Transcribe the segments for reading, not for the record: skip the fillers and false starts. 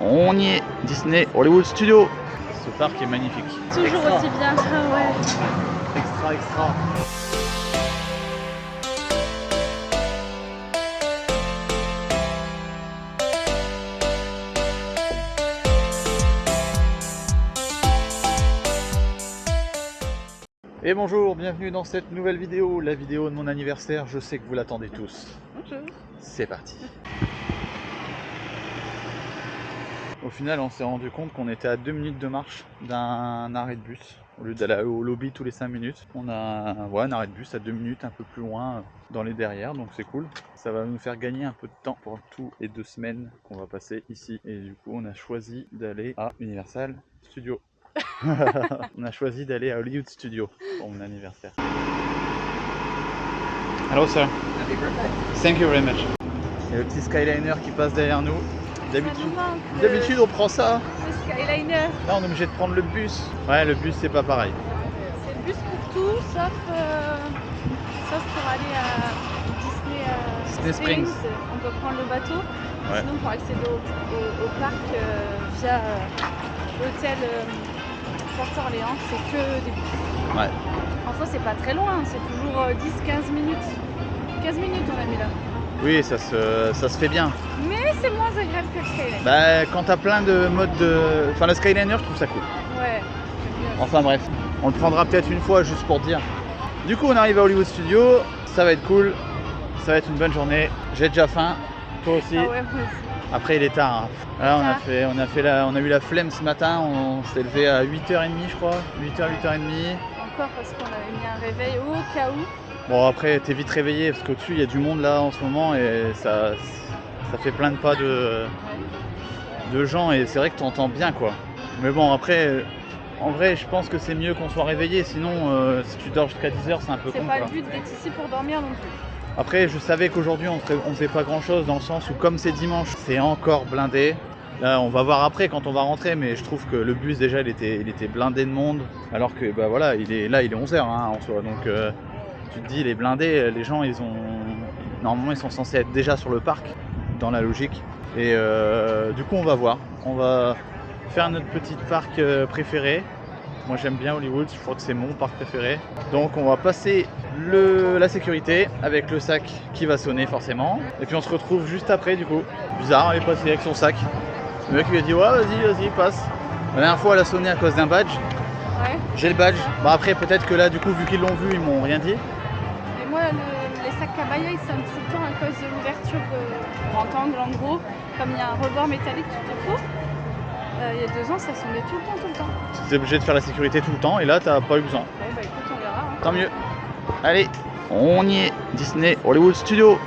On y est, Disney Hollywood Studios. Ce parc est magnifique. Toujours Extra. aussi bien, ah ouais. Extra, extra. Et bonjour, bienvenue dans cette nouvelle vidéo, la vidéo de mon anniversaire. Je sais que vous l'attendez tous. Bonjour. C'est parti. Au final, on s'est rendu compte qu'on était à 2 minutes de marche d'un arrêt de bus. Au lieu d'aller au lobby tous les 5 minutes, on a un arrêt de bus à 2 minutes, un peu plus loin dans les derrières, donc c'est cool. Ça va nous faire gagner un peu de temps pour tous les 2 semaines qu'on va passer ici. Et du coup, on a choisi d'aller à Universal Studios. On a choisi d'aller à Hollywood Studios pour mon anniversaire. Hello sir. Happy birthday. Thank you very much. Il y a le petit Skyliner qui passe derrière nous. D'habitude on prend ça. Le Skyliner. Là on est obligé de prendre le bus. Ouais, le bus c'est pas pareil. C'est le bus pour tout, sauf pour aller à Disney Springs. On peut prendre le bateau. Ouais. Sinon pour accéder au parc via l'hôtel Port-Orléans, c'est que des bus. Ouais. En soi c'est pas très loin, c'est toujours 10-15 minutes. 15 minutes on a mis là. Oui, ça se fait bien. Mais c'est moins agréable que le Skyliner. Bah, quand t'as plein de modes de... Enfin, le Skyliner, je trouve ça cool. Ouais, j'aime bien. Enfin bref, on le prendra peut-être une fois juste pour dire. Du coup, on arrive à Hollywood Studios. Ça va être cool. Ça va être une bonne journée. J'ai déjà faim. Toi aussi. Ah ouais, moi aussi. Après, il est tard. Hein. Là, on a eu la flemme ce matin. On s'est levé à 8h30, je crois. 8h, 8h30. Encore parce qu'on avait mis un réveil au cas où. Bon, après, t'es vite réveillé parce qu'au-dessus, il y a du monde là en ce moment et ça fait plein de pas de gens et c'est vrai que t'entends bien quoi. Mais bon, après, en vrai, je pense que c'est mieux qu'on soit réveillé. Sinon, si tu dors jusqu'à 10h, c'est un peu con. C'est pas quoi. le but d'être ici pour dormir non plus. Après, je savais qu'aujourd'hui, on faisait pas grand-chose dans le sens où, comme c'est dimanche, c'est encore blindé. Là, on va voir après quand on va rentrer, mais je trouve que le bus déjà, il était blindé de monde. Alors que, bah voilà, il est 11h hein, en soi. Donc, tu te dis, il est blindé. Les gens, normalement, ils sont censés être déjà sur le parc, dans la logique. Et du coup, on va voir. On va faire notre petite parc préféré. Moi j'aime bien Hollywood, je crois que c'est mon parc préféré. Donc on va passer la sécurité avec le sac qui va sonner forcément. Et puis on se retrouve juste après du coup. Bizarre, elle est passée avec son sac. Le mec lui a dit ouais vas-y passe. La dernière fois elle a sonné à cause d'un badge. Ouais. J'ai le badge. Bon après peut-être que là du coup vu qu'ils l'ont vu ils m'ont rien dit. Et moi les sacs Cabaya ils sonnent tout le temps à cause de l'ouverture de rectangle en gros. Comme il y a un rebord métallique tout autour. Il y a 2 ans ça sonnait tout le temps. Tu es obligé de faire la sécurité tout le temps et là t'as pas eu besoin. Ouais bah écoute on verra. Hein. Tant mieux. Allez, on y est. Disney Hollywood Studios.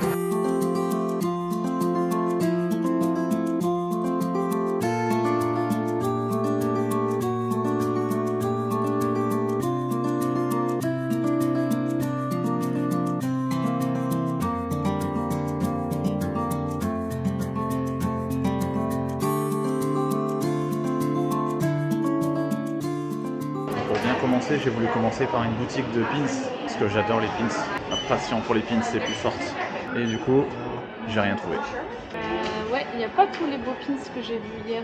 Pour bien commencer, j'ai voulu commencer par une boutique de pins, parce que j'adore les pins. Ma passion pour les pins est plus forte. Et du coup, j'ai rien trouvé. Ouais, il n'y a pas tous les beaux pins que j'ai vus hier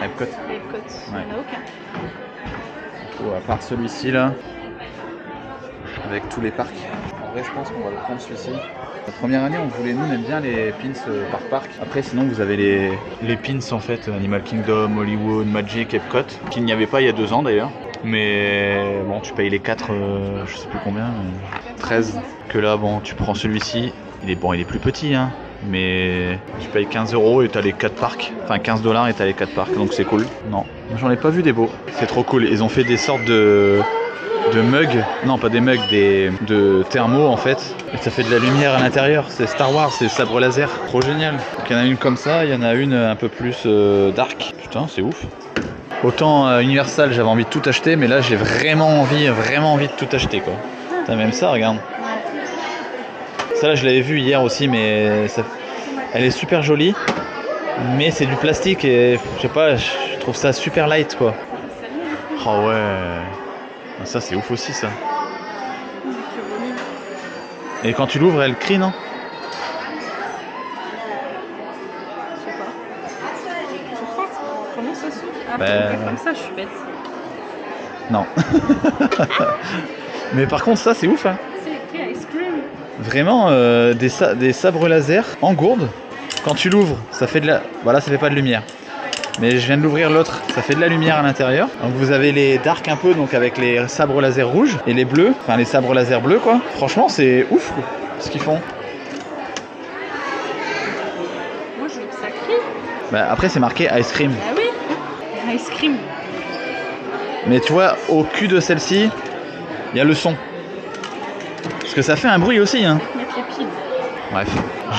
À Epcot. à Epcot. Il n'y en a aucun. Du coup, à part celui-ci là, avec tous les parcs. En vrai, je pense qu'on va le prendre celui-ci. La première année, on aime bien les pins par parc. Après, sinon, vous avez les pins en fait, Animal Kingdom, Hollywood, Magic, Epcot, qu'il n'y avait pas il y a 2 ans d'ailleurs. Mais bon, tu payes les 4, je sais plus combien, 13. Que là, bon, tu prends celui-ci. Il est plus petit, hein. Mais tu payes 15 € et t'as les 4 parcs. Enfin, 15 $ et t'as les 4 parcs, donc c'est cool. Non, j'en ai pas vu des beaux. C'est trop cool. Ils ont fait des sortes de mugs, non pas des mugs, de thermos en fait, et ça fait de la lumière à l'intérieur, c'est Star Wars, c'est sabre laser, trop génial. Donc il y en a une comme ça, il y en a une un peu plus dark, putain c'est ouf. Autant Universal j'avais envie de tout acheter, mais là j'ai vraiment envie de tout acheter quoi. Putain, même ça regarde. Ça là je l'avais vu hier aussi, mais elle est super jolie, mais c'est du plastique et je sais pas, je trouve ça super light quoi. Oh ouais. Ça c'est ouf aussi ça. Et quand tu l'ouvres elle crie non? Je sais pas. ça s'ouvre. Ah, Ben, comme ça, je suis bête. Non. Mais par contre, ça, c'est ouf, hein. C'est écrit ice cream. Vraiment, des sabres laser en gourde. Quand tu l'ouvres, ça fait de la... Voilà, ça fait pas de lumière. Mais je viens de l'ouvrir l'autre, ça fait de la lumière à l'intérieur. Donc vous avez les dark un peu, donc avec les sabres laser rouges et les bleus, enfin les sabres laser bleus quoi. Franchement c'est ouf quoi, ce qu'ils font. Moi je veux que ça crie. Bah, après c'est marqué ice cream. Ah oui, ice cream. Mais tu vois, au cul de celle-ci, il y a le son. Parce que ça fait un bruit aussi hein. Mettre les piles. Bref,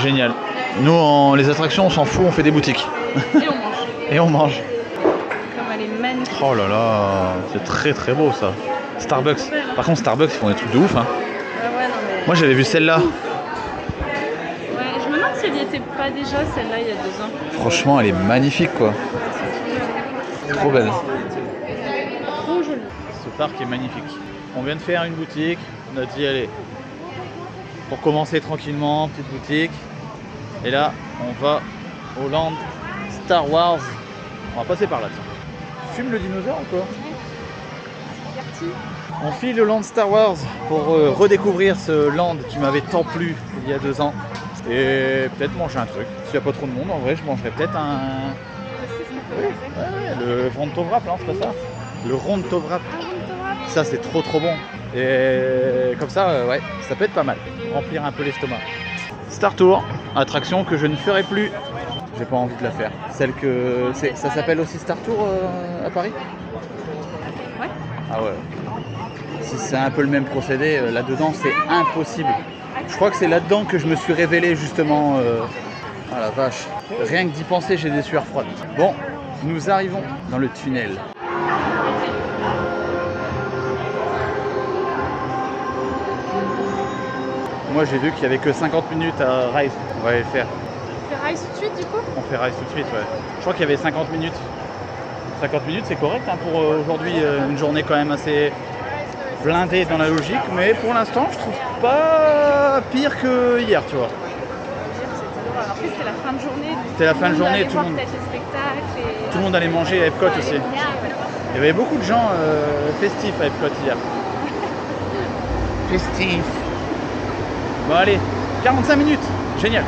génial. Nous les attractions on s'en fout, on fait des boutiques. Et on mange. Et on mange. Comme elle est magnifique. Oh là là, c'est très très beau ça. Starbucks. Par contre Starbucks ils font des trucs de ouf hein. Ouais, non, mais... Moi j'avais vu celle-là. Ouais, je me demande si elle y était pas déjà celle-là il y a 2 ans. Franchement elle est magnifique quoi. Trop belle. Trop jolie. Ce parc est magnifique. On vient de faire une boutique, on a dit allez, pour commencer tranquillement, petite boutique. Et là, on va au land Star Wars. On va passer par là, tiens. Tu fumes le dinosaure ou quoi? On file au land Star Wars pour redécouvrir ce land qui m'avait tant plu il y a 2 ans. Et peut-être manger un truc. S'il n'y a pas trop de monde, en vrai, je mangerais peut-être un... Oui, ouais, le Rontovrap, non, c'est pas ça? Le Rontovrap. Ça, c'est trop bon. Et comme ça, ouais, ça peut être pas mal. Remplir un peu l'estomac. Star Tour, attraction que je ne ferai plus. J'ai pas envie de la faire. Celle que... Ça s'appelle aussi Star Tour à Paris? Ouais. Ah ouais. Si c'est un peu le même procédé, là-dedans, c'est impossible. Je crois que c'est là-dedans que je me suis révélé justement... Ah la vache. Rien que d'y penser, j'ai des sueurs froides. Bon, nous arrivons dans le tunnel. Moi j'ai vu qu'il n'y avait que 50 minutes à Rise. On va aller le faire. On fait Rise tout de suite du coup? On fait Rise tout de suite, ouais. Je crois qu'il y avait 50 minutes. 50 minutes c'est correct hein, pour aujourd'hui, une journée quand même assez blindée dans la logique. Mais pour l'instant je trouve pas pire que hier, tu vois. Après c'était la fin de journée. C'était la fin de journée, tout le monde allait voir peut-être les spectacles. Et... Tout le monde allait manger à Epcot aussi. Il y avait beaucoup de gens festifs à Epcot hier. Festif. Bon allez, 45 minutes, génial.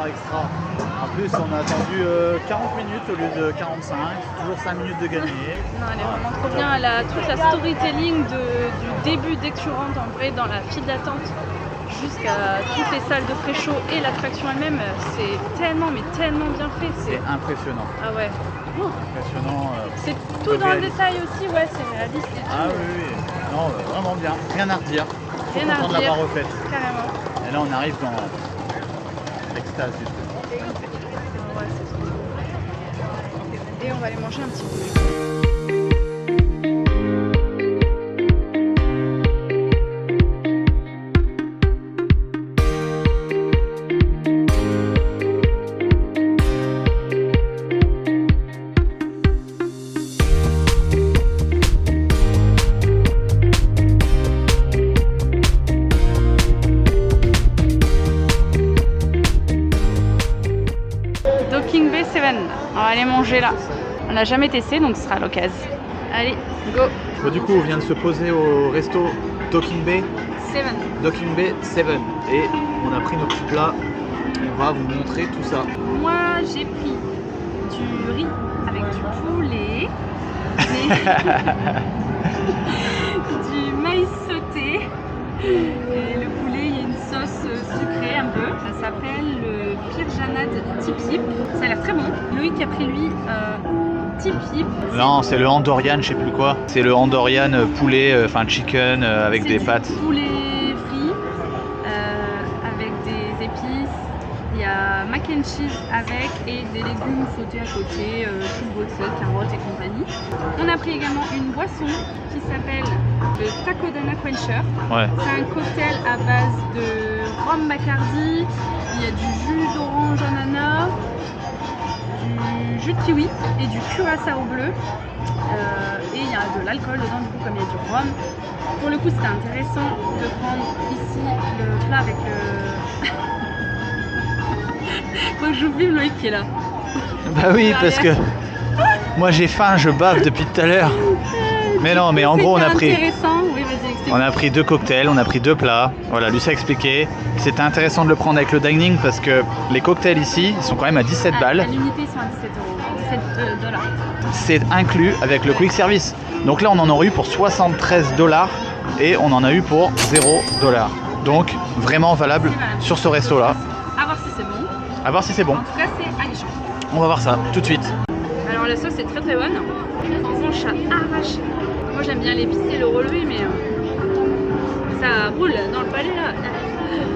Extra. En plus, on a attendu 40 minutes au lieu de 45. Toujours 5 minutes de gagner. Non, elle est vraiment trop bien. Elle a toute la storytelling du début dès que tu rentres en vrai dans la file d'attente jusqu'à toutes les salles de pré-show et l'attraction elle-même. C'est tellement, mais tellement bien fait. C'est impressionnant. Ah ouais. Impressionnant. C'est tout dans le détail aussi, ouais, c'est réaliste et tout. Ah oui. Non, vraiment bien. Rien à redire. Trop Rien à content de redire. l'avoir refaite. Carrément. Et là, on arrive dans l'extase du truc. Ouais, c'est trop cool. Et on va aller manger un petit peu. aller manger là. On n'a jamais testé, donc ce sera l'occasion. Allez, go. Bon, du coup, on vient de se poser au resto Docking Bay 7. 7 et on a pris nos petits plats. On va vous montrer tout ça. Moi, j'ai pris du riz avec du poulet, du maïs sauté. Et le poulet, il y a une sauce sucrée un peu. Ça s'appelle le pirjanad tip-yip. Ça a l'air très bon. Loïc a pris lui tip-yip. Non, c'est le Andorian, je sais plus quoi. C'est le Andorian poulet, enfin chicken avec des pâtes. Poulet frit avec des épices. Il y a mac and cheese avec et des légumes sautés à côté, choux brossés, carottes et compagnie. On a pris également une boisson qui s'appelle le Takodana Quencher. Ouais. C'est un cocktail à base de rhum Bacardi, il y a du jus d'orange ananas, du jus de kiwi et du curaçao bleu. Et il y a de l'alcool dedans, du coup, comme il y a du rhum. Pour le coup, c'était intéressant de prendre ici le plat avec le... Faut que j'oublie Loïc qui est là. Bah oui, parce que moi j'ai faim, je bave depuis tout à l'heure. Mais non, mais en gros, on a pris 2 cocktails, on a pris 2 plats. Voilà, Lucie a expliqué. C'était intéressant de le prendre avec le dining parce que les cocktails ici, ils sont quand même à 17 balles. À l'unité, ils sont à 17 €, 17 $. C'est inclus avec le quick service. Donc là, on en aurait eu pour 73 $ et on en a eu pour 0 $. Donc vraiment valable sur ce resto-là. À voir si c'est bon. À voir si c'est bon. En tout cas, c'est alléchant. On va voir ça tout de suite. Alors la sauce est très très bonne. Franchement, ça arrache. Moi j'aime bien l'épicer, le relever, mais ça roule dans le palais là.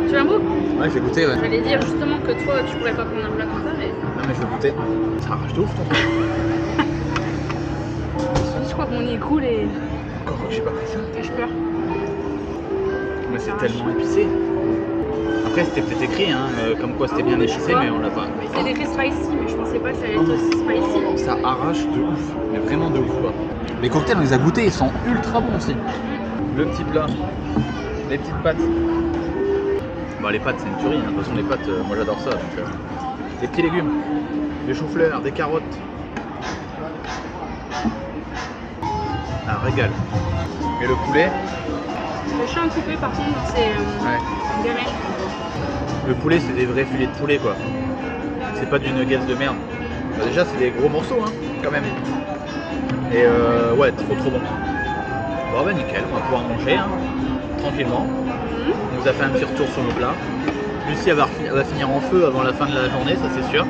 Tu veux un bout? Ouais, je vais goûter, ouais. J'allais dire justement que toi tu pourrais pas prendre un plat comme ça, mais... Non mais je vais goûter. Ça arrache de ouf ton truc. Je crois qu'on y écoule et... Encore que j'ai pas pris ça. J'ai peur. Mais c'est tellement épicé. Après c'était peut-être écrit, hein, comme quoi c'était bien épicé, mais on l'a pas. Mais c'est écrit spicy, mais je pensais pas que ça allait être aussi spicy. Ça arrache de ouf, mais vraiment de ouf quoi. Les cocktails on les a goûtés, ils sont ultra bons aussi. Le petit plat, les petites pâtes. Bah les pâtes c'est une tuerie, hein. De toute façon les pâtes, moi j'adore ça. Donc, des petits légumes, des choux-fleurs, des carottes. Un régal. Et le poulet. Le champ coupé par contre c'est gamelle. Le poulet c'est des vrais filets de poulet quoi. C'est pas du nuggets de merde. Bah, déjà c'est des gros morceaux hein, quand même. Et ouais, trop bon. Bon bah nickel, on va pouvoir manger hein, tranquillement. On nous a fait un petit retour sur nos plats. Lucie elle va finir en feu avant la fin de la journée, ça c'est sûr.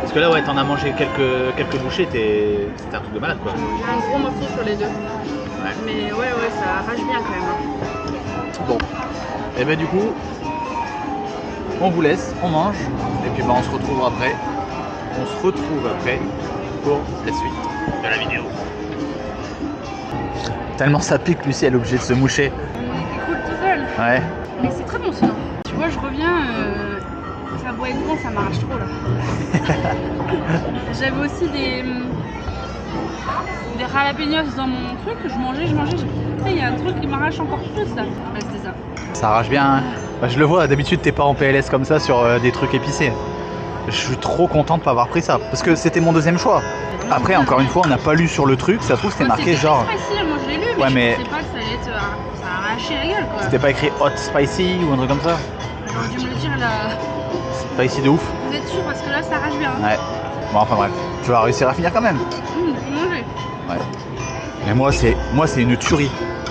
Parce que là ouais, t'en as mangé quelques bouchées, c'était un truc de malade quoi. J'ai un gros morceau sur les deux. Ouais. Mais ouais, ça arrache bien quand même. Bon, et ben du coup, on vous laisse, on mange, et puis bah, on se retrouve après. Pour la suite de la vidéo. Tellement ça pique, Lucie, elle est obligée de se moucher. On était cool tout seul. Ouais. Mais c'est très bon sinon. Tu vois, je reviens, ça doit être bon, ça m'arrache trop là. J'avais aussi des jalapenos dans mon truc, je mangeais. Il y a un truc qui m'arrache encore plus là. Ouais, c'était ça. Ça arrache bien. Hein. Bah, je le vois, d'habitude t'es pas en PLS comme ça sur des trucs épicés. Je suis trop content de pas avoir pris ça, parce que c'était mon deuxième choix. Après, encore une fois, on n'a pas lu sur le truc, ça se trouve c'était marqué genre... Spicy, moi je l'ai lu, mais je pensais pas que ça allait être... ça arrachait la gueule quoi. C'était pas écrit hot spicy ou un truc comme ça? J'aurais dû me le dire là. Spicy de ouf. Vous êtes sûr parce que là ça arrache bien. Ouais. Bon enfin bref, tu vas réussir à finir quand même. Faut manger. Ouais. Mais moi c'est une tuerie.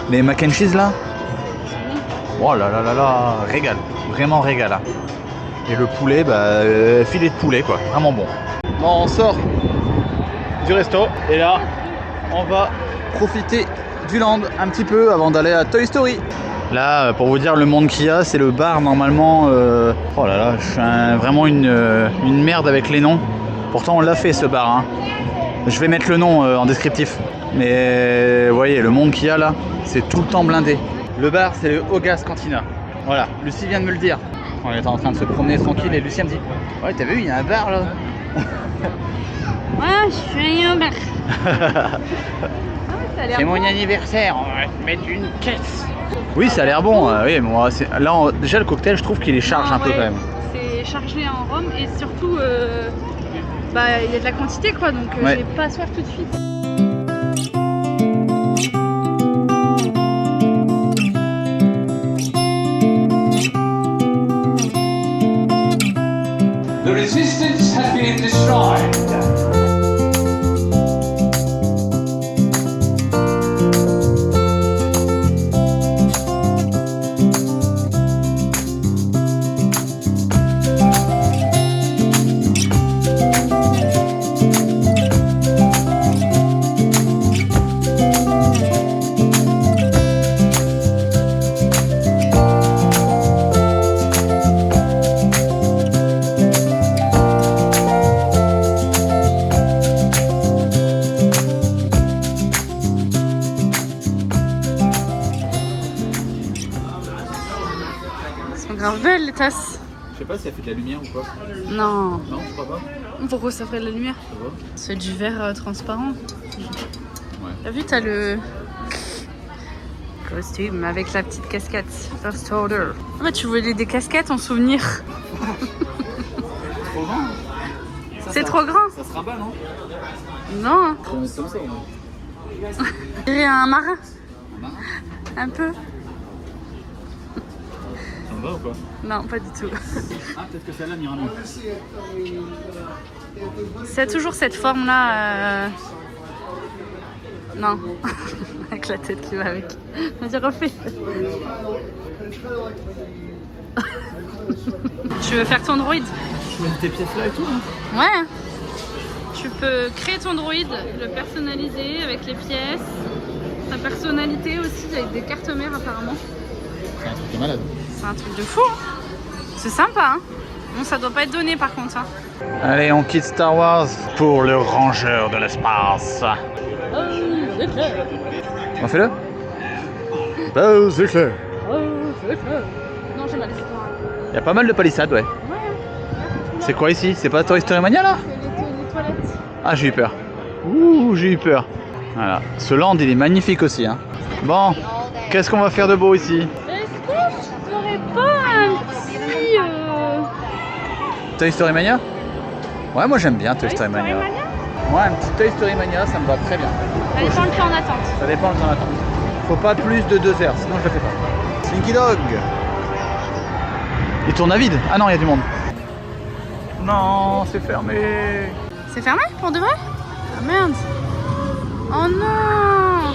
Les mac and cheese là. Oh là là là là, régal. Vraiment régal. Hein. Et le poulet, bah filet de poulet quoi, vraiment bon. Bon, on sort du resto et là on va profiter du land un petit peu avant d'aller à Toy Story. Là, pour vous dire le monde qu'il y a, c'est le bar normalement. Oh là là, je suis vraiment une merde avec les noms. Pourtant on l'a fait ce bar. Hein. Je vais mettre le nom en descriptif. Mais vous voyez, le monde qu'il y a là, c'est tout le temps blindé. Le bar, c'est le Ogas Cantina. Voilà, Lucie vient de me le dire. On était en train de se promener tranquille et Lucie me dit: ouais, t'as vu, il y a un bar là. Ouais, je suis un bar. C'est mon anniversaire, on va te mettre une caisse. Oui, ça a l'air bon. Oui, moi, là, déjà le cocktail, je trouve qu'il est charge un peu quand même. C'est chargé en rhum et surtout Bah, il y a de la quantité quoi, donc Ouais. j'ai pas soif tout de suite. The resistance has been destroyed. Elles sont grave belles les tasses. Je sais pas si elle fait de la lumière ou pas. Non. Non, je crois pas. Pourquoi ça ferait de la lumière? Ça va. C'est du verre transparent. Ouais. T'as vu, t'as le costume avec la petite casquette. First order. Ah bah tu voulais des casquettes en souvenir. Trop grand. C'est trop grand. Ça se rabat, non? Non. On met comme ça au moins. Je dirais un marin. Un marin. Un peu. Ça me va ou pas? Non, pas du tout. Ah, peut-être que celle-là m'ira mieux. C'est toujours cette forme-là. Non. Avec la tête qui va avec. Vas-y, refais. Tu veux faire ton droïde? Tu mets tes pièces là et tout, hein? Ouais. Tu peux créer ton droïde, le personnaliser avec les pièces, sa personnalité aussi avec des cartes mères apparemment. C'est un truc de malade. C'est un truc de fou. Hein. C'est sympa. Hein. Bon, ça doit pas être donné par contre. Hein. Allez, on quitte Star Wars pour le rangeur de l'espace. On fait le Buzz éclair. Non, j'ai mal laissé toi. Il y a pas mal de palissades, ouais. Ouais. C'est quoi ici? C'est pas Toy Story Mania là? C'est les toilettes. Ah, j'ai eu peur. Ouh, j'ai eu peur. Voilà. Ce land, il est magnifique aussi. Hein. Bon, qu'est-ce qu'on va faire de beau ici? Est-ce que je ferais pas un petit Toy Story Mania? Ouais, moi j'aime bien Toy Story Mania. Ouais, un petit Toy Story Mania, ça me va très bien. Ça dépend le temps d'attente. Ça dépend le temps d'attente. Faut pas plus de 2 heures, sinon je le fais pas. Slinky Dog. Il tourne à vide. Ah non, il y a du monde. Non, c'est fermé. C'est fermé pour de vrai? Ah merde. Oh non.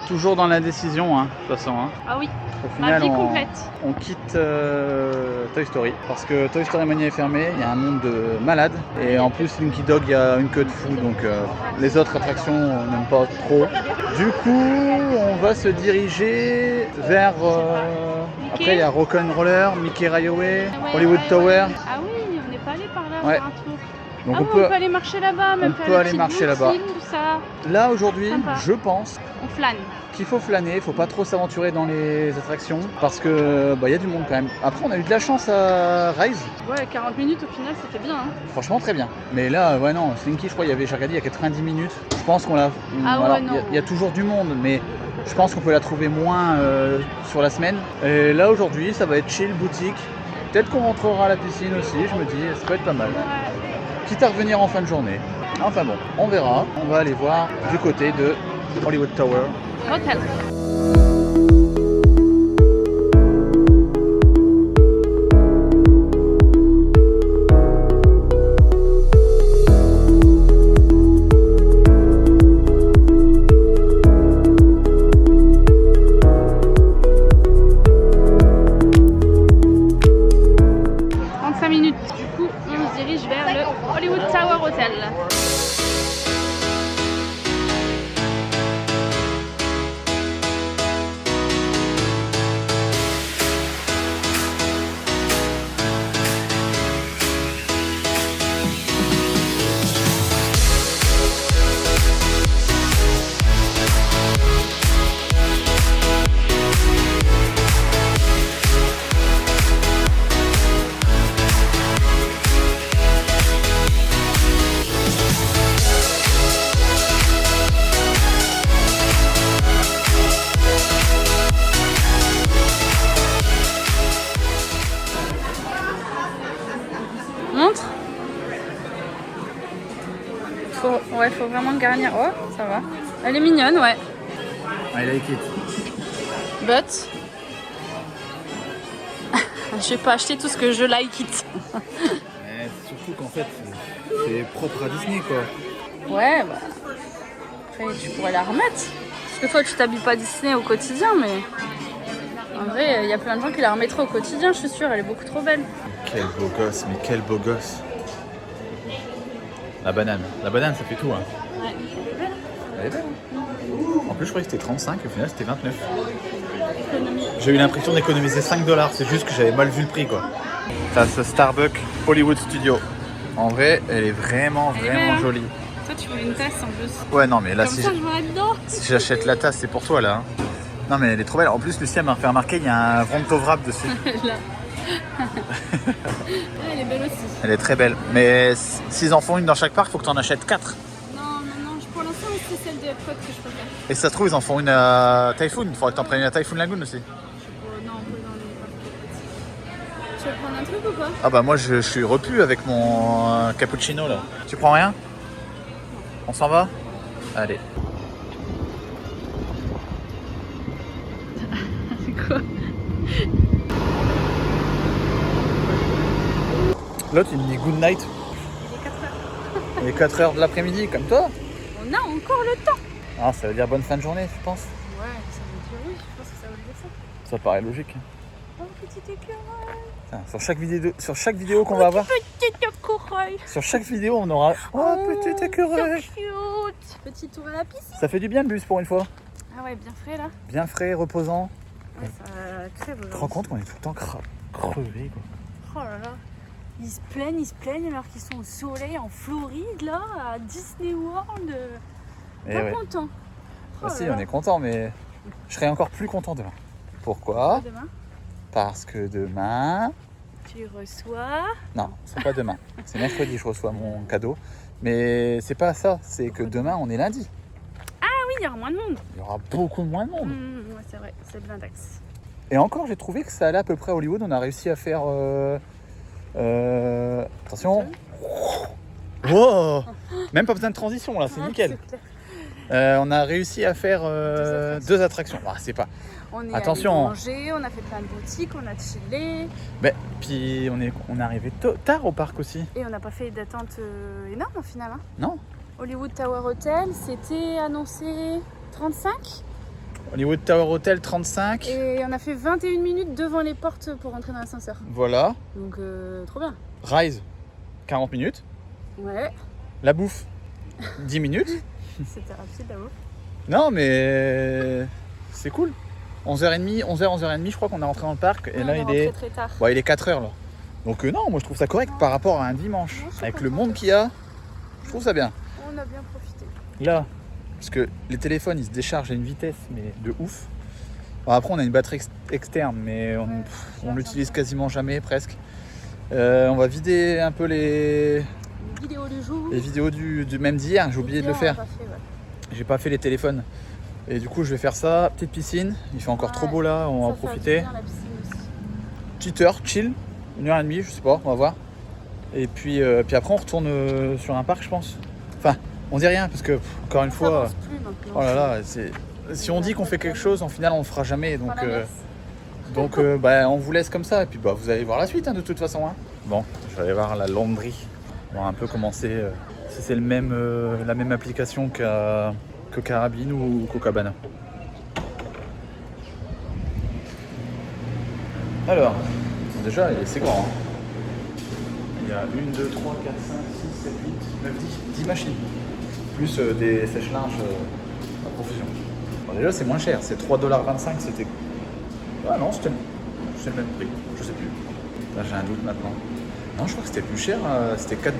Toujours dans l'indécision, hein, de toute façon. Hein. Ah oui. Au Ma final, vie complète. on quitte Toy Story parce que Toy Story Mania est fermé, il y a un monde de malades et en plus Slinky Dog il y a une queue de fou donc les autres attractions on n'aime pas trop. Du coup on va se diriger vers après il y a Rock'n'Roller, Mickey Railway, Hollywood Tower. Ah oui, on n'est pas allé par là Ouais. faire un tour. Donc ah on oui, on peut aller marcher là-bas, même on faire peut les aller petites marcher là-bas. boutiques, tout ça. Là aujourd'hui Sympa. je pense On flâne. qu'il faut flâner, il faut pas trop s'aventurer dans les attractions parce que il y a du monde quand même. Après on a eu de la chance à Rise. Ouais, 40 minutes au final, c'était bien. Hein. Franchement très bien. Mais là, ouais non, Slinky je crois j'ai regardé il y a 90 minutes. Je pense qu'on l'a. Ah ouais, alors, non. il y a toujours du monde, mais je pense qu'on peut la trouver moins sur la semaine. Et là aujourd'hui ça va être chill, boutique. Peut-être qu'on rentrera à la piscine aussi, je me dis, ça peut être pas mal. Ouais. Quitte à revenir en fin de journée. Enfin bon, on verra. On va aller voir du côté de Hollywood Tower. Hôtel. Minutes. Du coup, on se dirige vers le Hollywood Tower Hotel. Ouais, faut vraiment garnir. Oh, ça va. Elle est mignonne, ouais. I like it. But... je vais pas acheter tout ce que je like it. Mais surtout qu'en fait, c'est propre à Disney, quoi. Ouais, bah... Après, tu pourrais la remettre. Parce que toi, tu t'habilles pas Disney au quotidien, mais... En vrai, il y a plein de gens qui la remettraient au quotidien, je suis sûre. Elle est beaucoup trop belle. Quel beau gosse, mais quel beau gosse. La banane, ça fait tout, hein. Ouais, elle est belle. Elle est belle. En plus, je croyais que c'était 35, au final, c'était 29. J'ai eu l'impression d'économiser 5 $, c'est juste que j'avais mal vu le prix, quoi. Ça, c'est Starbucks Hollywood Studio. En vrai, elle est vraiment Elle est belle, hein. jolie. Toi, tu veux une tasse en plus. Ouais, non, mais là, Comme ça, je vois dedans. si j'achète la tasse, c'est pour toi, là. Hein. Non, mais elle est trop belle. En plus, Lucie m'a fait remarquer, il y a un Vronto Wrap dessus. Là. Elle est belle aussi. Elle est très belle. Mais s'ils en font une dans chaque parc, il faut que tu en achètes 4. Non, pour l'instant, c'est celle de Epcot que je préfère. Et si ça se trouve, ils en font une à Typhoon. Il faudrait que tu en prennes une à Typhoon Lagoon aussi. Non, on peut dans les parcs. Tu veux prendre un truc ou quoi? Ah bah moi, je suis repu avec mon cappuccino, là. Tu prends rien? On s'en va? Allez. C'est quoi? L'autre, il me dit good night. Il est 4h. Il est 4h de l'après-midi, comme toi. On a encore le temps. Ah, ça veut dire bonne fin de journée, je pense. Ouais, ça veut dire oui, je pense que ça veut dire ça. Ça paraît logique. Oh, petit écureuil. Tiens, sur chaque vidéo qu'on va avoir, Petit écureuil. sur chaque vidéo, on aura oh, petit écureuil. So cute. Petit tour à la piscine. Ça fait du bien le bus pour une fois. Ah ouais, bien frais là. Bien frais, reposant. Ouais, ça crève Tu te aujourd'hui. rends compte qu'on est tout le temps crevé, quoi. Oh là là. Ils se plaignent alors qu'ils sont au soleil en Floride là, à Disney World. Et Pas ouais. content. Ah si, on est content, mais je serai encore plus content demain. Pourquoi? Demain, Parce que demain... tu reçois. Non, c'est pas demain. C'est mercredi, je reçois mon cadeau. Mais c'est pas ça, c'est que demain, on est lundi. Oui, il y aura moins de monde. Il y aura beaucoup moins de monde. Ouais, c'est vrai, c'est blindax. Et encore, j'ai trouvé que ça allait à peu près à Hollywood. On a réussi à faire... attention. Wow. Même pas besoin de transition, là, c'est nickel. C'est clair. On a réussi à faire 2 attractions. Ah, c'est pas... On est Attention. allé manger, on a fait plein de boutiques, on a chillé. Ben, puis on est arrivé tard au parc aussi. Et on n'a pas fait d'attente énorme au final. Hein. Non? Hollywood Tower Hotel, c'était annoncé 35. Hollywood Tower Hotel 35. Et on a fait 21 minutes devant les portes pour rentrer dans l'ascenseur. Voilà. Donc trop bien. Rise, 40 minutes. Ouais, La bouffe, 10 minutes. c'était rapide là-haut. Non, mais c'est cool. 11h30, 11h je crois qu'on est rentré dans le parc. Et là, il est... très tard. Bon, il est 4h là. Donc non, moi je trouve ça correct par rapport à un dimanche. Non, je suis Avec le contente. monde qu'il y a, je trouve ça bien. On a bien profité. Là, parce que les téléphones, ils se déchargent à une vitesse, mais de ouf. Bon, après, on a une batterie externe, mais on l'utilise quasiment jamais, presque. On va vider un peu les Vidéo du jour. vidéos du même d'hier. J'ai oublié de le faire. J'ai pas fait les téléphones. Et du coup, je vais faire ça. Petite piscine. Il fait encore trop beau là, on va en profiter. Petite heure, chill. 1h30, je sais pas, on va voir. Et puis après, on retourne sur un parc, je pense. Enfin, on dit rien parce que, encore une fois, oh là là, si on dit qu'on fait quelque chose, en final, on le fera jamais. Donc, on vous laisse comme ça. Et puis, vous allez voir la suite, hein, de toute façon. Hein. Bon, je vais aller voir la laundry. On va un peu commencer. Si c'est la même application que Carabine ou Cocabana. Alors, déjà, c'est grand. Hein. Il y a 1, 2, 3, 4, 5, 6, 7, 8, 9, 10 machines. Plus des sèche-linges à profusion. Bon, déjà, c'est moins cher. C'est 3,25 $. C'était... Ah non, c'est le même prix. Je sais plus. Là, j'ai un doute maintenant. Non, je crois que c'était plus cher. C'était 4,25 $,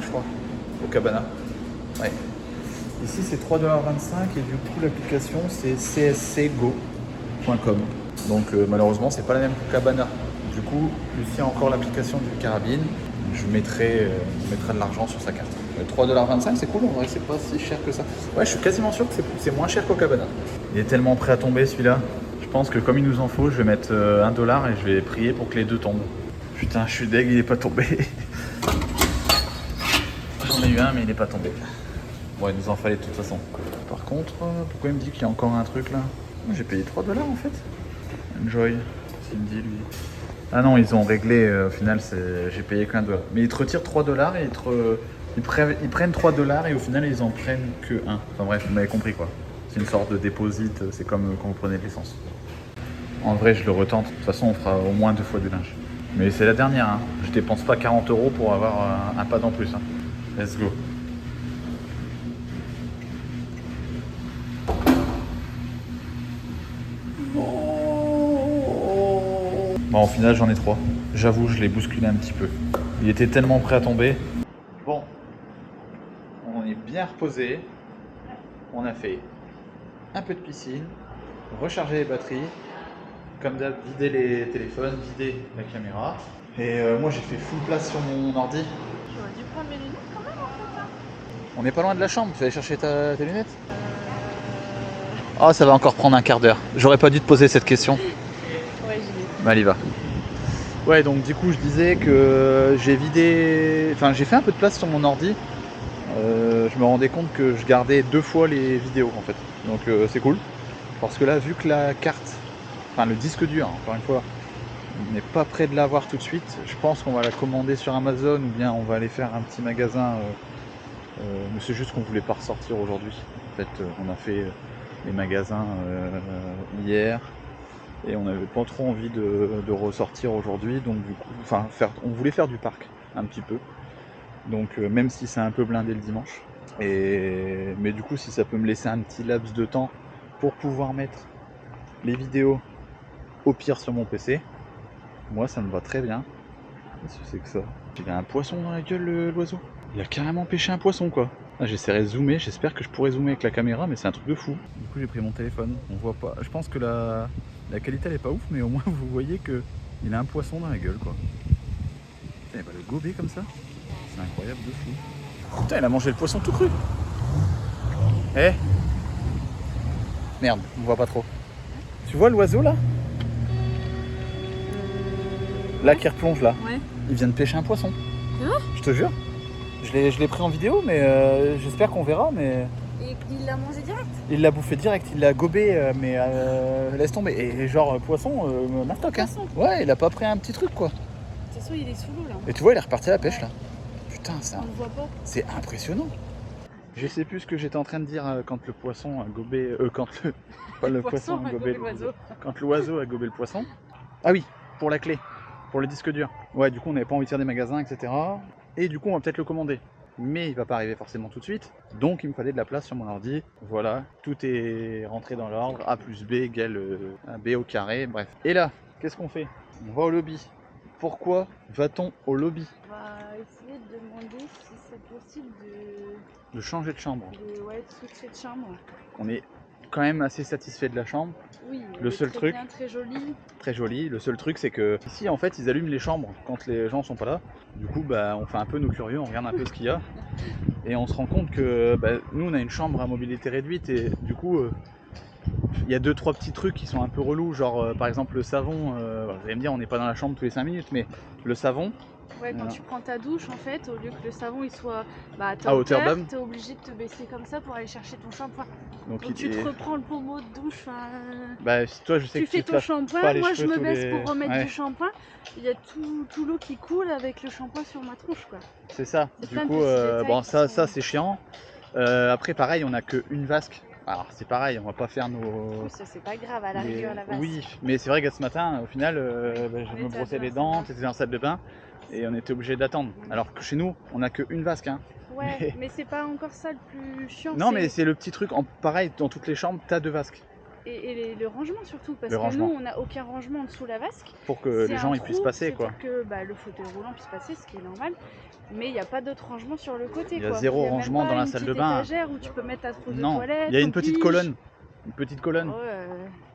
je crois, au Cabana. Ouais. Ici, c'est 3,25 $ et du coup, l'application, c'est cscgo.com. Donc, malheureusement, c'est pas la même que Cabana. Du coup, Lucie a encore l'application du Carabine. Je mettrai de l'argent sur sa carte. 3,25 $, c'est cool. En vrai, c'est pas si cher que ça. Ouais, je suis quasiment sûr que c'est moins cher qu'au Cabana. Il est tellement prêt à tomber, celui-là. Je pense que comme il nous en faut, je vais mettre 1 $ et je vais prier pour que les deux tombent. Putain, je suis deg, il est pas tombé. J'en ai eu un, mais il est pas tombé. Bon, il nous en fallait de toute façon. Par contre, pourquoi il me dit qu'il y a encore un truc là? Moi, j'ai payé 3 $ en fait. Enjoy, s'il me dit lui. Ah non, ils ont réglé, au final, j'ai payé qu'un dollar. Mais ils te retirent 3 $ et ils prennent 3 $ et au final, ils en prennent que 1. Enfin bref, vous m'avez compris quoi. C'est une sorte de déposit, c'est comme quand vous prenez de l'essence. En vrai, je le retente. De toute façon, on fera au moins 2 fois du linge. Mais c'est la dernière, hein. Je dépense pas 40 € pour avoir un pad en plus. Hein. Let's go. Bon, au final, j'en ai 3. J'avoue, je l'ai bousculé un petit peu. Il était tellement prêt à tomber. Bon, on est bien reposé. On a fait un peu de piscine, recharger les batteries, comme d'hab, vider les téléphones, vider la caméra. Et moi, j'ai fait full place sur mon ordi. J'aurais dû prendre mes lunettes quand même en fait. Hein. On n'est pas loin de la chambre. Tu vas aller chercher tes lunettes? Oh, ça va encore prendre un quart d'heure. J'aurais pas dû te poser cette question. Ouais, j'y vais. Bah, allez, va. Ouais, donc du coup, je disais que j'ai fait un peu de place sur mon ordi. Je me rendais compte que je gardais 2 fois les vidéos en fait. Donc c'est cool. Parce que là, vu que la carte, enfin le disque dur, encore une fois, on n'est pas prêt de l'avoir tout de suite, je pense qu'on va la commander sur Amazon ou bien on va aller faire un petit magasin. Mais c'est juste qu'on voulait pas ressortir aujourd'hui. En fait, on a fait les magasins hier. Et on n'avait pas trop envie de ressortir aujourd'hui, donc du coup, on voulait faire du parc un petit peu. Donc même si c'est un peu blindé le dimanche. Mais du coup, si ça peut me laisser un petit laps de temps pour pouvoir mettre les vidéos au pire sur mon PC, moi ça me va très bien. Qu'est-ce que c'est que ça? Il a un poisson dans la gueule, l'oiseau. Il a carrément pêché un poisson quoi. Ah, j'essaierai de zoomer, j'espère que je pourrai zoomer avec la caméra, mais c'est un truc de fou. Du coup j'ai pris mon téléphone, on voit pas. Je pense que la qualité elle est pas ouf, mais au moins vous voyez que il a un poisson dans la gueule quoi. Putain, il va le gober comme ça. C'est incroyable de fou. Putain, il a mangé le poisson tout cru. Eh, merde, on voit pas trop. Tu vois l'oiseau là? Là qui replonge là. Ouais. Il vient de pêcher un poisson. C'est vrai? Je te jure. Je l'ai pris en vidéo, mais j'espère qu'on verra. Mais Et il l'a mangé direct? il l'a bouffé direct, il l'a gobé, mais laisse tomber. Et genre poisson, mastoc. Hein. Ouais, il a pas pris un petit truc quoi. De toute façon, il est sous l'eau là. Et tu vois, il est reparti à la pêche là. Putain, On le voit pas. c'est impressionnant. Je sais plus ce que j'étais en train de dire quand le poisson a gobé. Pas le poisson a gobé l'oiseau. Quand l'oiseau a gobé le poisson. Ah oui, pour la clé, pour le disque dur. Ouais, du coup, on n'avait pas envie de faire des magasins, etc. Et du coup, on va peut-être le commander. Mais il va pas arriver forcément tout de suite. Donc, il me fallait de la place sur mon ordi. Voilà, tout est rentré dans l'ordre. A plus B égale un B au carré. Bref. Et là, qu'est-ce qu'on fait? On va au lobby. Pourquoi va-t-on au lobby? On va essayer de demander si c'est possible De changer de chambre. de switcher de chambre. On est quand même assez satisfait de la chambre. Oui, Le seul très truc, bien, très joli. très joli. Le seul truc, c'est que ici, en fait, ils allument les chambres quand les gens sont pas là. Du coup, bah, on fait un peu nos curieux, on regarde un peu ce qu'il y a. Et on se rend compte que nous, on a une chambre à mobilité réduite et du coup, il y a 2-3 petits trucs qui sont un peu relous. Genre, par exemple, le savon. Vous allez me dire, on n'est pas dans la chambre tous les 5 minutes, mais le savon. Ouais, quand tu prends ta douche, en fait, au lieu que le savon il soit à À hauteur d'homme. t'es obligé de te baisser comme ça pour aller chercher ton shampoing. Donc tu te reprends le pommeau de douche. Bah, toi, je sais Tu que fais tu te ton laves shampoing, pas les moi je cheveux me tous baisse les- pour remettre Ouais. du shampoing. Il y a tout l'eau qui coule avec le shampoing sur ma tronche, quoi. C'est ça. C'est Du plein de coup, petits détails bon, qui ça sont- c'est chiant. Après, pareil, on a qu'une vasque. Alors, c'est pareil, on va pas faire nos. Oui, ça c'est pas grave à la Mais- rigueur, la base. oui, mais c'est vrai que ce matin, au final, On je était me à brossais deux les en dents, salle de t'étais en salle de bain, et on était obligé d'attendre. Alors que chez nous, on a qu'une vasque. Hein. Ouais, mais c'est pas encore ça le plus chiant. Non, mais c'est le petit truc, pareil, dans toutes les chambres, t'as 2 vasques. Et le rangement surtout, parce Le que rangement. nous on n'a aucun rangement en dessous la vasque. Pour que C'est les un gens ils trou, puissent passer, quoi. c'est-à-dire que le fauteuil roulant puisse passer, ce qui est normal. Mais il n'y a pas d'autre rangement sur le côté. Il y a quoi. zéro Il y a rangement même pas dans la une salle de petite bain. étagère où tu peux mettre ta trousse de Non, toilette. il y a une ton petite pige. colonne. Une petite colonne. Ouais,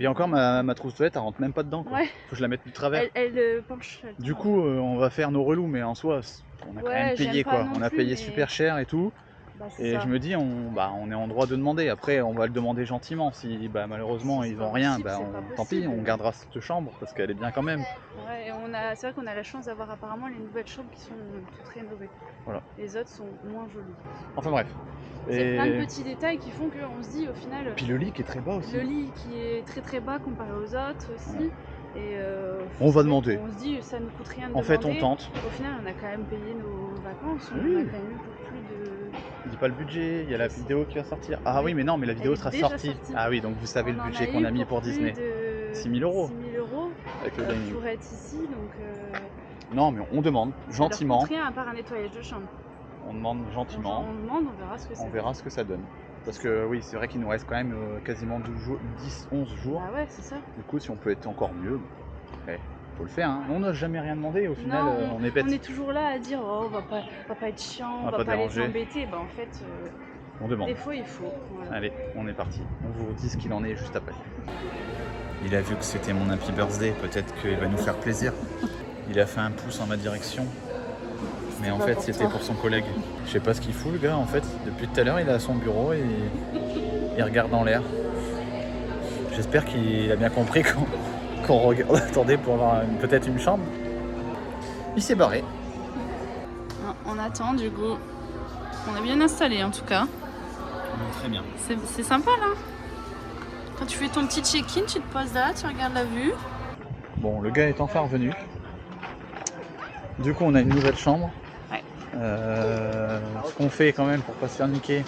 Et encore, ma trousse de toilette, elle rentre même pas dedans, quoi. ouais. Faut que je la mette de travers. Elle penche. Du coup, on va faire nos relous, mais en soi, on a quand même Ouais, payé, j'aime pas quoi. non On a plus, payé mais- super cher et tout. Bah, c'est Et ça. je me dis, on est en droit de demander. Après, on va le demander gentiment. Si malheureusement Si c'est ils pas ont rien, possible, c'est pas tant pis, possible. on gardera cette chambre parce qu'elle est bien quand même. Ouais, et c'est vrai qu'on a la chance d'avoir apparemment les nouvelles chambres qui sont toutes rénovées. Voilà. Les autres sont moins jolies. Enfin bref. C'est plein de Et petits détails qui font qu'on se dit au final. puis le lit qui est très bas aussi. Le lit qui est très très bas comparé aux autres aussi. Ouais. Et On va demander. On se dit ça nous coûte rien de En demander. fait, on tente. Au final, on a quand même payé nos vacances. On Oui. a quand même eu pour plus de. On dit pas le budget, il y a la vidéo qui va sortir. Ah oui, mais non, mais la vidéo Elle est sera déjà sortie. sortie. Ah oui, donc vous savez On le en budget a qu'on eu a mis pour plus Disney. de 6 000 € 6 000 € avec le dining. pour être ici. Donc, Non, mais on demande ça leur gentiment. coûte rien à part un nettoyage de chambre. On demande gentiment. On demande, on verra ce que ça On verra ce que ça donne. Parce que oui, c'est vrai qu'il nous reste quand même quasiment 12 jours, 10, 11 jours. Bah ouais, c'est ça. Du coup, si on peut être encore mieux, faut le faire. Hein. On n'a jamais rien demandé, au final, Non, on est bête. on est toujours là à dire oh, on va pas être chiant, on va pas les déranger. embêter. Bah en fait, On demande. des fois il faut. Voilà. Allez, on est parti. On vous dit ce qu'il en est juste après. Il a vu que c'était mon happy birthday, peut-être qu'il va nous faire plaisir. Il a fait un pouce en ma direction. Mais en fait, c'était pour son collègue. Je sais pas ce qu'il fout, le gars, en fait. Depuis tout à l'heure, il est à son bureau et il regarde en l'air. J'espère qu'il a bien compris qu'on regarde. Attendez, pour avoir peut-être une chambre. Il s'est barré. On attend du coup. On est bien installé en tout cas. Très bien. C'est sympa là. Quand tu fais ton petit check-in, tu te poses là, tu regardes la vue. Bon, le gars est enfin revenu. Du coup, on a une nouvelle chambre. Ouais. Ce qu'on fait quand même pour pas se faire niquer,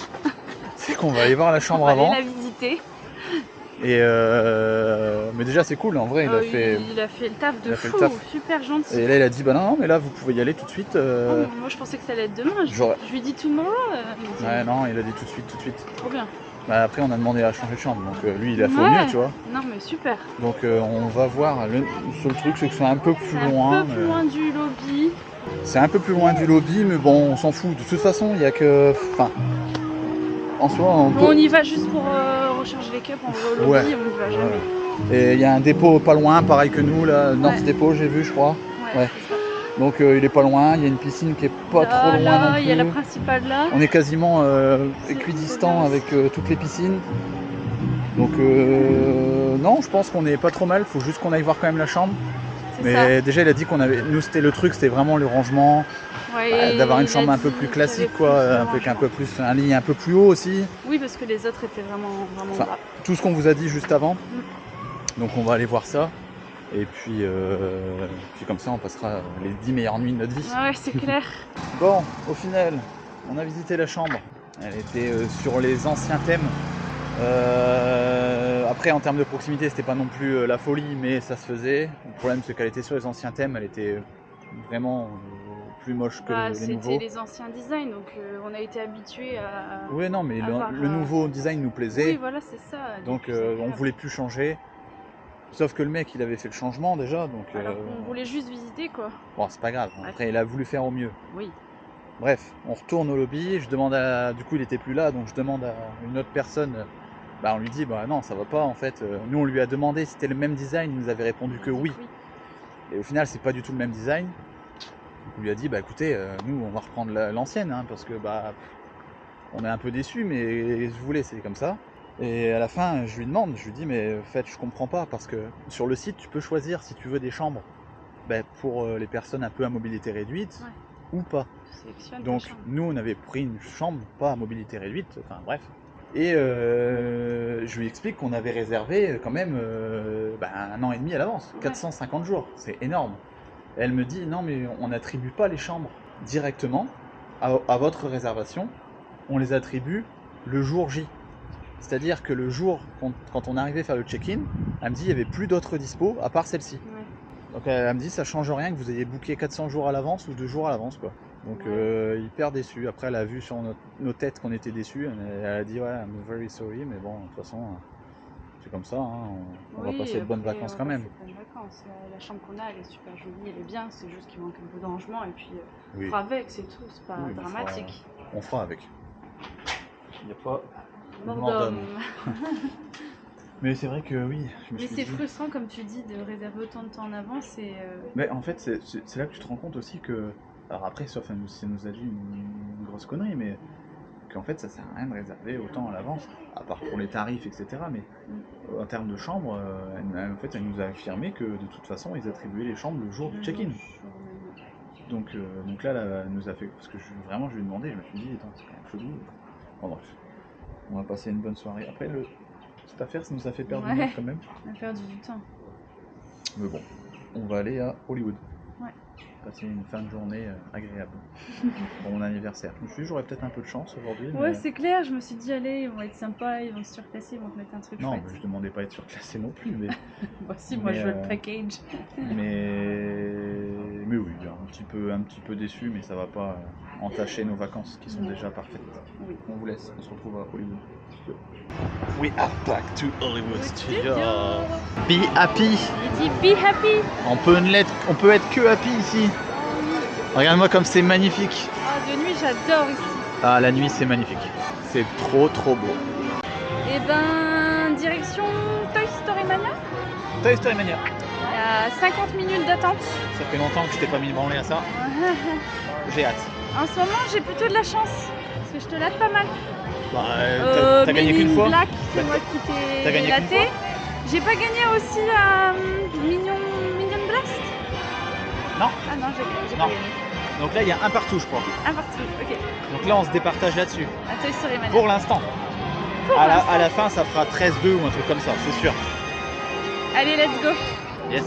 c'est qu'on va aller voir la chambre On va avant. aller la visiter. Et mais déjà c'est cool en vrai, il a fait le taf de il a fait le fou, taf. super gentil. Et là il a dit bah non mais là vous pouvez y aller tout de suite. Oh, moi je pensais que ça allait être demain. J'aurais- Je lui dis tomorrow. Il me dit, Ouais non il a dit tout de suite. trop bien. Bah, après on a demandé à changer de chambre donc lui il a fait au Ouais. mieux tu vois. Non mais super. Donc on va voir. Le seul truc c'est que c'est un peu plus C'est loin. un peu plus loin du lobby. C'est un peu plus loin du lobby mais bon on s'en fout. De toute façon il y a que. Enfin. En soi On y va juste pour recharger les cups, on va au lobby, Ouais. on n'y va jamais. Et il y a un dépôt pas loin, pareil que nous, là, North Ouais. Depot, j'ai vu, je crois. Ouais, c'est ça. Donc il est pas loin, il y a une piscine qui est pas trop loin non plus. Il y a la principale là. On est quasiment C'est équidistant bien avec toutes les piscines. Donc non, je pense qu'on est pas trop mal, faut juste qu'on aille voir quand même la chambre. C'est Mais déjà il a dit qu'on avait. Nous c'était le truc, c'était vraiment le rangement. ça. Ouais, D'avoir une il a chambre un peu dit plus qu'il y avait classique plus quoi, de avec un rangement. peu plus. Un lit un peu plus haut aussi. Oui, parce que les autres étaient vraiment Enfin, bas. tout ce qu'on vous a dit juste avant. Donc on va aller voir ça. Et puis comme ça on passera les 10 meilleures nuits de notre vie. Ouais, c'est clair. Bon, au final, on a visité la chambre. Elle était sur les anciens thèmes. Après en termes de proximité c'était pas non plus la folie mais ça se faisait. Le problème c'est qu'elle était sur les anciens thèmes, elle était vraiment plus moche que les C'était nouveaux. les anciens designs, donc on a été habitués à. Oui non mais avoir, le nouveau design nous plaisait. Oui, voilà, c'est ça. il est Donc plus on agréable. voulait plus changer. Sauf que le mec il avait fait le changement déjà donc. Alors qu'on voulait juste visiter quoi. Bon c'est pas grave, après il a voulu faire au mieux. Oui. Bref, on retourne au lobby, je demande à. Du coup il était plus là donc je demande à une autre personne. Bah on lui dit bah non ça va pas en fait. Nous on lui a demandé si c'était le même design, il nous avait répondu que oui. Et au final c'est pas du tout le même design. Donc on lui a dit bah écoutez nous on va reprendre l'ancienne hein, parce que bah on est un peu déçus mais je voulais c'est comme ça. Et à la fin je lui demande, je lui dis mais en fait je comprends pas parce que sur le site tu peux choisir si tu veux des chambres pour les personnes un peu à mobilité réduite ou pas. Donc nous on avait pris une chambre pas à mobilité réduite, enfin bref. Et je lui explique qu'on avait réservé quand même 1 an et demi à l'avance, 450 jours, c'est énorme. Et elle me dit non mais on n'attribue pas les chambres directement à votre réservation, on les attribue le jour J. C'est-à-dire que le jour, quand on arrivait à faire le check-in, elle me dit il n'y avait plus d'autres dispo à part celle-ci. Ouais. Donc elle me dit ça change rien que vous ayez booké 400 jours à l'avance ou 2 jours à l'avance quoi. Donc hyper déçu. Après elle a vu sur nos têtes qu'on était déçus. Elle a dit ouais I'm very sorry mais bon de toute façon c'est comme ça. Hein, on va passer de bonnes vacances quand même. Bonnes vacances. La chambre qu'on a elle est super jolie, elle est bien. C'est juste qu'il manque un peu de rangement et puis on fera avec c'est tout. C'est pas dramatique. On fera avec. Il n'y a pas mort d'homme. Mais c'est vrai que oui. Mais c'est frustrant comme tu dis de réserver autant de temps en avance et. Mais en fait c'est là que tu te rends compte aussi que. Alors après sauf si elle nous a dit une grosse connerie mais qu'en fait ça sert à rien de réserver autant à l'avance, à part pour les tarifs, etc. Mais en termes de chambres, en fait, elle nous a affirmé que de toute façon, ils attribuaient les chambres le jour du check-in. Donc là, elle nous a fait... Parce que vraiment, je lui ai demandé, je me suis dit, attends, c'est quand même chelou. Bon, bref, on va passer une bonne soirée. Après, cette affaire, ça nous a fait perdre du temps quand même. On a perdu du temps. Mais bon, on va aller à Hollywood. Ouais. Passer une fin de journée agréable pour mon anniversaire. Je me suis dit, j'aurais peut-être un peu de chance aujourd'hui. Ouais, c'est clair, je me suis dit, allez, ils vont être sympas, ils vont se surclasser, ils vont te mettre un truc non, chouette. mais je demandais pas à être surclassé non plus. Mais, Bah si, moi je veux le package. mais oui, un petit peu déçu, mais ça va pas entacher nos vacances qui sont déjà parfaites. Oui. On vous laisse, on se retrouve à Hollywood. We are back to Hollywood Studios. Be happy. Il dit be happy. On peut être que happy ici. Regarde-moi comme c'est magnifique. Ah, de nuit, j'adore ici. Ah, la nuit c'est magnifique. C'est trop beau. Et ben, direction Toy Story Mania. Toy Story Mania. Il y a 50 minutes d'attente. Ça fait longtemps que je t'ai pas mis branlé à ça. J'ai hâte. En ce moment, j'ai plutôt de la chance. Parce que je te latte pas mal. Bah, t'as gagné qu'une fois. Black, c'est Bah, moi qui t'as gagné t'ai qu'une laté. J'ai pas gagné aussi à Minion Blast? Non. Ah non, j'ai Non. pas gagné. Donc là, il y a un partout, je crois. Un partout, ok. Donc là, on se départage là-dessus. À Toy Story Mania. Pour l'instant. À la fin, ça fera 13-2 ou un truc comme ça, c'est sûr. Allez, let's go. Yes.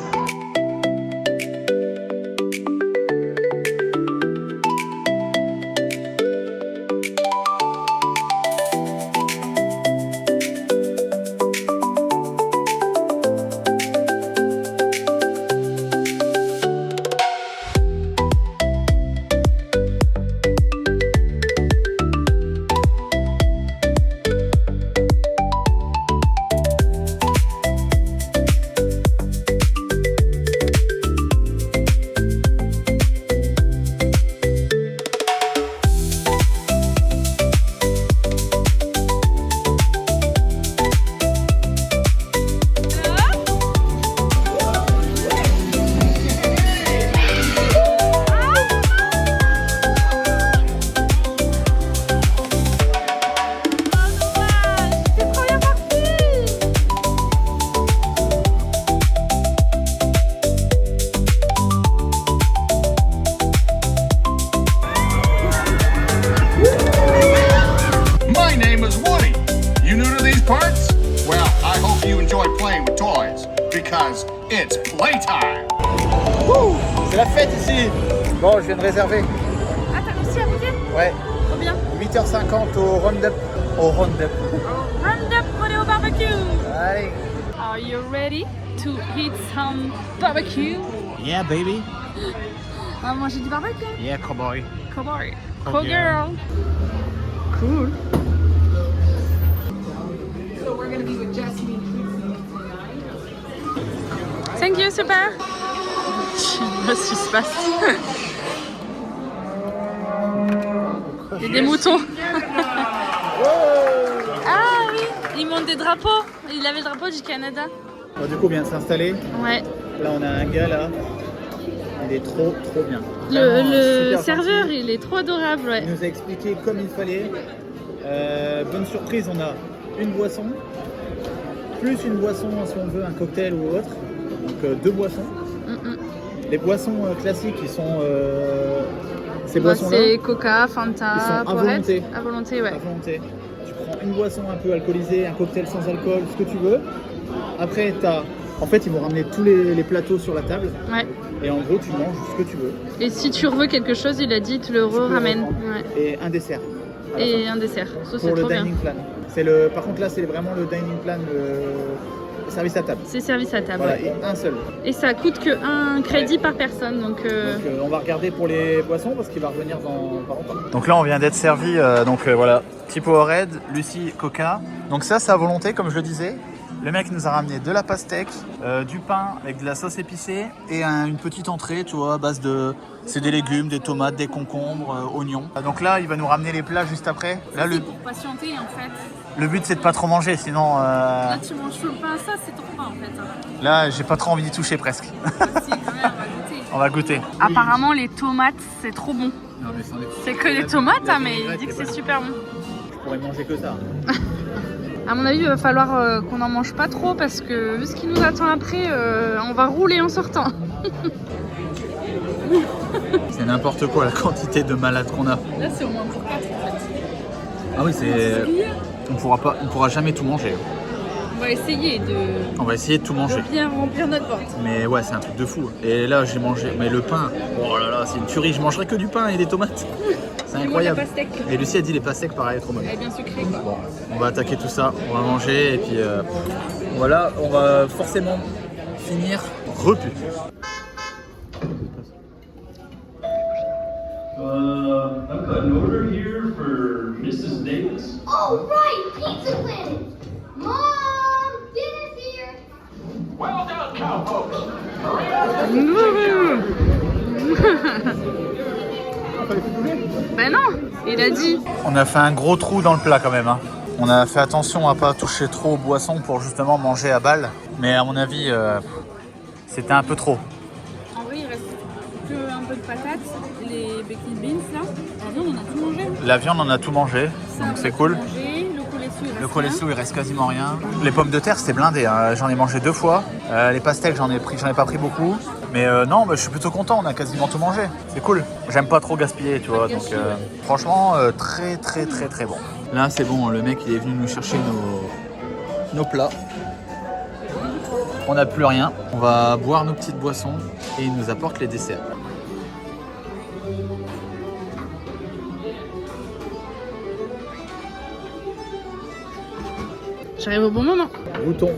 because it's playtime. C'est la fête ici. Bon, je viens de réserver. Ah, t'as réussi à bouger? Ouais. Trop bien. 8h50 au Roundup. Au Roundup. Roundup Rodeo Barbecue. Allez. Are you ready to eat some barbecue? Yeah, baby. On va manger du barbecue. Yeah, cowboy. Cowboy. Cowgirl. Cowgirl. Cool. So we're going to be with Jasmine. Thank you, super. Je sais pas ce qui se passe. Il y a des moutons. Ah oui, ils montent des drapeaux. Il avait le drapeau du Canada. Bon, du coup, on vient de s'installer. Ouais. Là, on a un gars là. Il est trop bien. Le Super serveur, gentil. il est trop adorable, ouais. Il nous a expliqué comme il fallait. Bonne surprise, on a une boisson, plus une boisson si on veut un cocktail ou autre. Donc 2 boissons. Les boissons classiques, ils sont ces boissons-là. C'est Coca, Fanta, Ils sont à Powerade. volonté. À volonté, ouais. À volonté. Tu prends une boisson un peu alcoolisée, un cocktail sans alcool, ce que tu veux. Après, en fait, ils vont ramener tous les plateaux sur la table. Ouais. Et en gros, tu manges ce que tu veux. Et si tu veux quelque chose, il a dit, tu le ramènes. Ouais. Et un dessert. à la Et fin. un dessert. Ça, c'est Pour le trop bien. dining plan. Par contre, là, c'est vraiment le dining plan, le service à table. C'est service à table. Voilà, Ouais. et un seul. Et ça coûte que un crédit par personne. Donc, Donc, on va regarder pour les boissons parce qu'il va revenir dans pas longtemps. Donc là on vient d'être servi, voilà, petit Powerade, Lucie, Coca. Donc ça c'est à volonté comme je le disais. Le mec nous a ramené de la pastèque, du pain avec de la sauce épicée et une petite entrée, tu vois, à base de... C'est des légumes, des tomates, des concombres, oignons. Donc là il va nous ramener les plats juste après. Là c'est pour patienter en fait. le but c'est de pas trop manger sinon... Là tu manges tout le pain, ça c'est trop pain en fait. Là j'ai pas trop envie d'y toucher presque. Si, quand même, On va goûter. apparemment les tomates c'est trop bon. Non, mais C'est que les tomates, hein, mais il dit que c'est super bon. pourrait manger que ça. À mon avis, il va falloir qu'on n'en mange pas trop parce que vu ce qui nous attend après, on va rouler en sortant. C'est n'importe quoi la quantité de malades qu'on a. Là, c'est au moins pour 4 en fait. Ah oui, c'est. On pourra jamais tout manger. On va essayer de tout manger. de bien remplir notre ventre. Mais ouais, c'est un truc de fou. Et là, j'ai mangé. Mais le pain, oh là là, c'est une tuerie. Je mangerai que du pain et des tomates. C'est incroyable. La pastèque. Et Lucie a dit les pastèques, pareil, trop bonnes. Elle est bien sucrée quoi. Bon, on va attaquer tout ça, on va manger et puis voilà, on va forcément finir repu. I've got an order here for Mrs. Davis. Oh, right! Pizza Planet! Mom! Dinner's here! Well done, cowpokes. Ben non, il a dit. On a fait un gros trou dans le plat quand même. Hein. On a fait attention à pas toucher trop aux boissons pour justement manger à balle. Mais à mon avis, c'était un peu trop. En vrai, il reste que un peu de patates, les baked beans là. La viande, on a tout mangé. La viande, on a tout mangé, Ça, donc on c'est a cool. tout mangé. Le coleslaw, il reste quasiment rien. Les pommes de terre, c'était blindé. Hein. J'en ai mangé 2 fois. Les pastèques, j'en ai pas pris beaucoup. Mais non, je suis plutôt content. On a quasiment tout mangé. C'est cool. J'aime pas trop gaspiller, tu vois. Donc franchement, très très très très bon. Là, c'est bon. Le mec, il est venu nous chercher nos plats. On n'a plus rien. On va boire nos petites boissons et il nous apporte les desserts. J'arrive au bon moment. Bouton.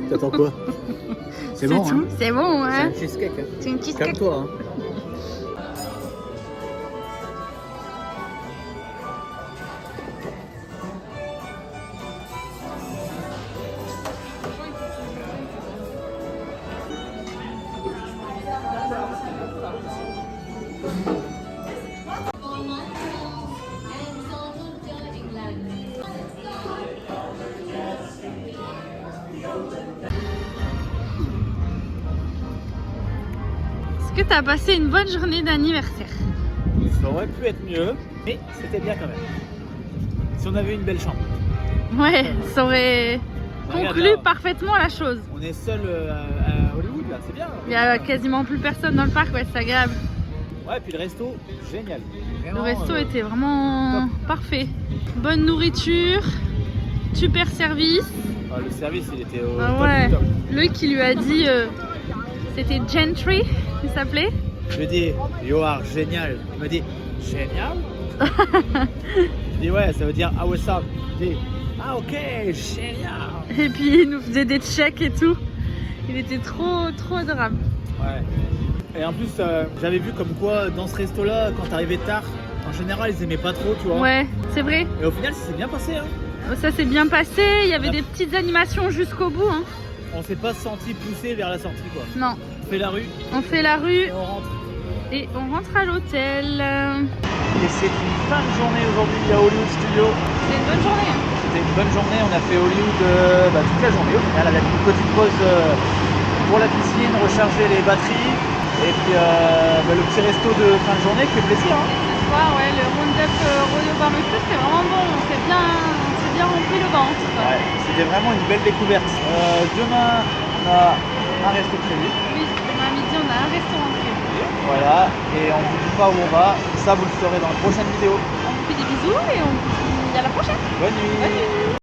T'attends quoi? C'est bon, tout. hein? C'est bon, C'est hein. un cheesecake. Hein? C'est une cheesecake. Calme-toi. Hein? Est-ce que tu as passé une bonne journée d'anniversaire? Ça aurait pu être mieux, mais c'était bien quand même. Si on avait une belle chambre. Ouais, ça aurait Regarde, conclu là. parfaitement la chose. On est seul à Hollywood là, c'est bien. Il y a quasiment plus personne dans le parc, ouais, c'est agréable. Ouais, puis le resto, génial. Le Vraiment, resto était vraiment parfait. Bonne nourriture, super service. le service, il était au Ah top ouais. du top. Lui qui lui a dit, c'était Gentry, il s'appelait. Je lui ai dit, you are génial. Il m'a dit, génial. Je dis, ouais, ça veut dire, ah ouais, ça. Il dit, ah ok, génial. Et puis il nous faisait des checks et tout. Il était trop adorable. Ouais. Et en plus, j'avais vu comme quoi, dans ce resto-là, quand t'arrivais tard, en général, ils aimaient pas trop, tu vois. Ouais, c'est vrai. Et au final, ça s'est bien passé, hein. Ça s'est bien passé. Il y avait des petites animations jusqu'au bout. Hein. On s'est pas senti pousser vers la sortie, quoi. Non, On fait la rue on fait la rue et on rentre. et on rentre à l'hôtel. Et c'est une fin de journée aujourd'hui à Hollywood Studio. C'est une bonne journée. Hein. C'était une bonne journée, on a fait Hollywood toute la journée au final, avec une petite pause pour la piscine, recharger les batteries et puis le petit resto de fin de journée qui fait plaisir. Hein. Ce soir, ouais, le Roundup Rodeo Barbecue, c'était vraiment bon. On s'est bien rempli le ventre. Ouais, c'était vraiment une belle découverte. Demain, on a un resto prévu. Oui, demain midi, on a un restaurant prévu. Voilà, et on vous dit pas où on va, ça vous le saurez dans la prochaine vidéo. On vous fait des bisous et on vous dit à la prochaine. Bonne nuit. Bonne nuit.